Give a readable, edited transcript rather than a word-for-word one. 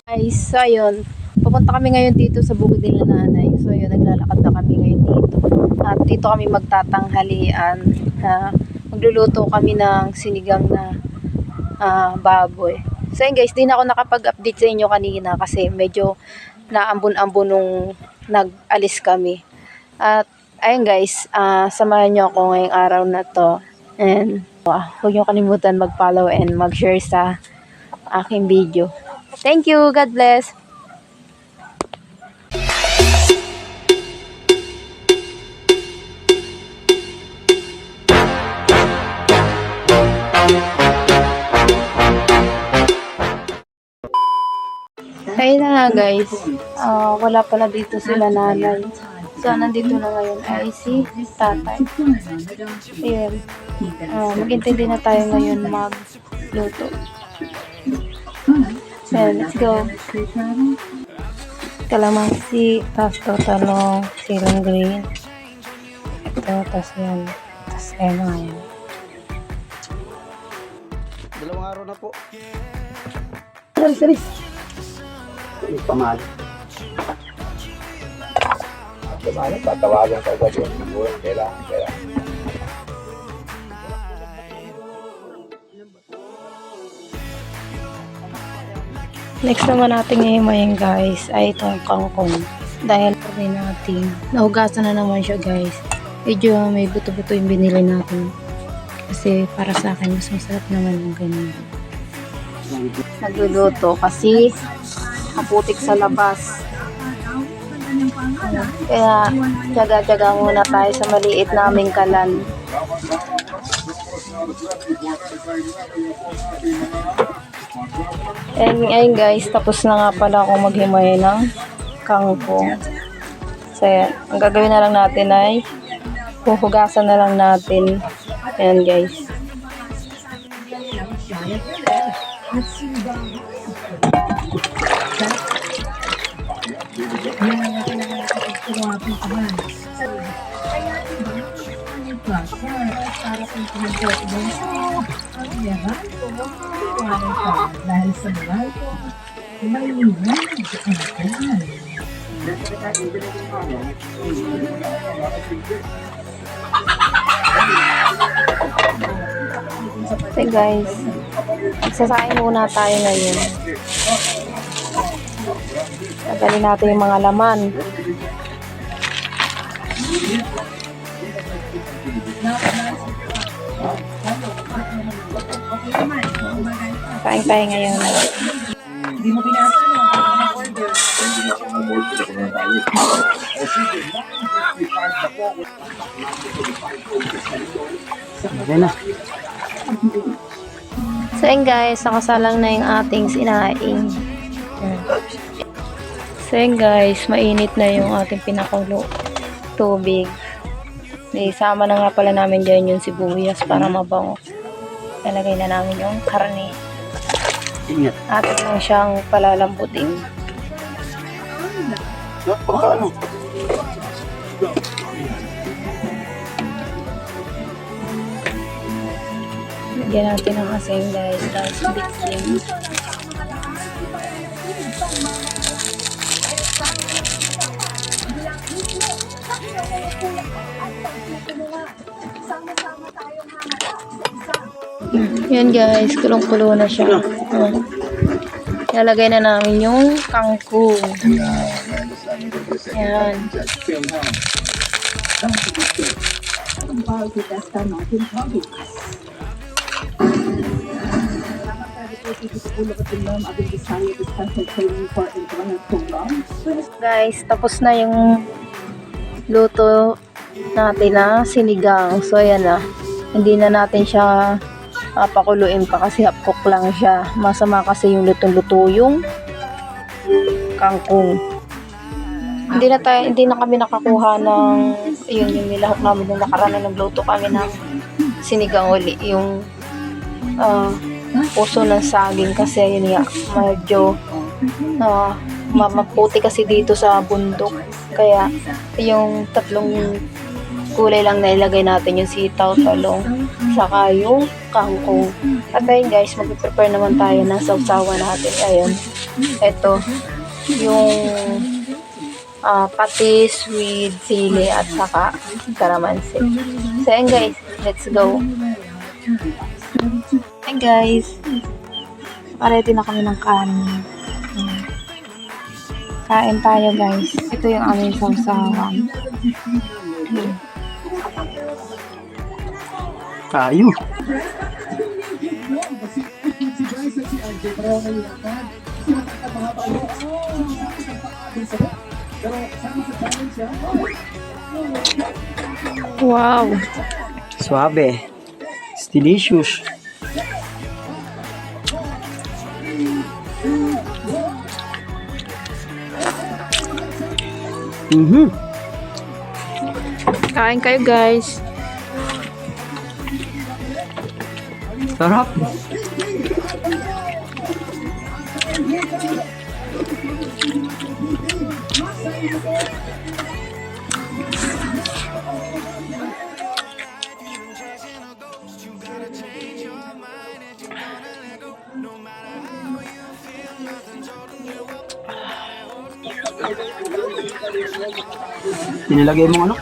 Guys, so ayun, pupunta kami ngayon dito sa bukid nila nanay. So ayun, naglalakad na kami ngayon dito. At dito kami magtatanghalian. Magluluto kami ng sinigang na baboy. So ayun guys, di na ako nakapag-update sa inyo kanina kasi medyo naambon-ambon nung nag-alis kami. At ayun guys, samahan nyo ako ngayong araw na to. And huwag nyo kalimutan mag-follow and mag-share sa aking video. Thank you. God bless. Ayun na nga guys. Wala pala dito sila nanay. So, nandito na ngayon ay si tatay. Ayun. Mag-intindi na tayo ngayon magluto. So, let's go. Kalamansi, tapos talong, siling green. Ito, tapos yan. Tapos yan nga yan. Dalawang araw na po. Saris. Pamahal. Tatawagan ka agad yun. Kailangan. Next naman natin ngayon guys ay itong kangkong. Dahil rin natin, nahugasan na naman siya guys. Medyo may buto-buto yung binili natin. Kasi para sa akin mas masarap naman yung ganyan. Nagluluto kasi kaputik sa labas. Kaya tiyaga-tiyaga muna tayo sa maliit naming kalan. Ayun guys, tapos na nga pala akong maghimay ng kangkong. So yan, ang gagawin na lang natin ay huhugasan na lang natin. Ayan guys. Dahil sa buhay ko, may liwan ang Okay guys, magsasain muna tayo ngayon. Tagalin natin yung mga laman. Kain tayo ngayon. Hindi mo binasa ng order. Okay na. So yun guys, nakasalang na yung ating sinaing. So yun guys, mainit na yung ating pinakulo tubig. Isama na nga pala namin dyan yung sibuyas para mabango. Talagay na namin yung karne. Ingat. Atin lang siyang palalambutin. Ano? Lagyan natin ng asing guys. Tapos bitin. Yan guys, kulong-kulo na siya. Nalagay na namin yung kangkong. Yan. Guys, tapos na yung luto natin na sinigang. So ayan na. Hindi na natin siya pakuluin pa kasi half cook lang siya. Masama kasi yung lutong-luto yung kangkong. Hindi na kami nakakuha ng yung nilahok namin nung nakaraan na nagluto kami ng sinigang uli. Yung puso ng saging kasi yun nga medyo maputi kasi dito sa bundok. Kaya yung tatlong gulay lang na ilagay natin yung sitaw, talong, saka yung kangkong. At ayun guys, mag-prepare naman tayo ng sausawan natin. Ayun, ito, yung patis with sili at saka kalamansi. So ayun guys, let's go. Ayun guys, ready na kami ng kanin. Kain tayo guys. Ito yung aming sausawan. Tayo. Wow! Suabe. It's delicious. Kain kayo guys. Sarap. Nilagay mo ano?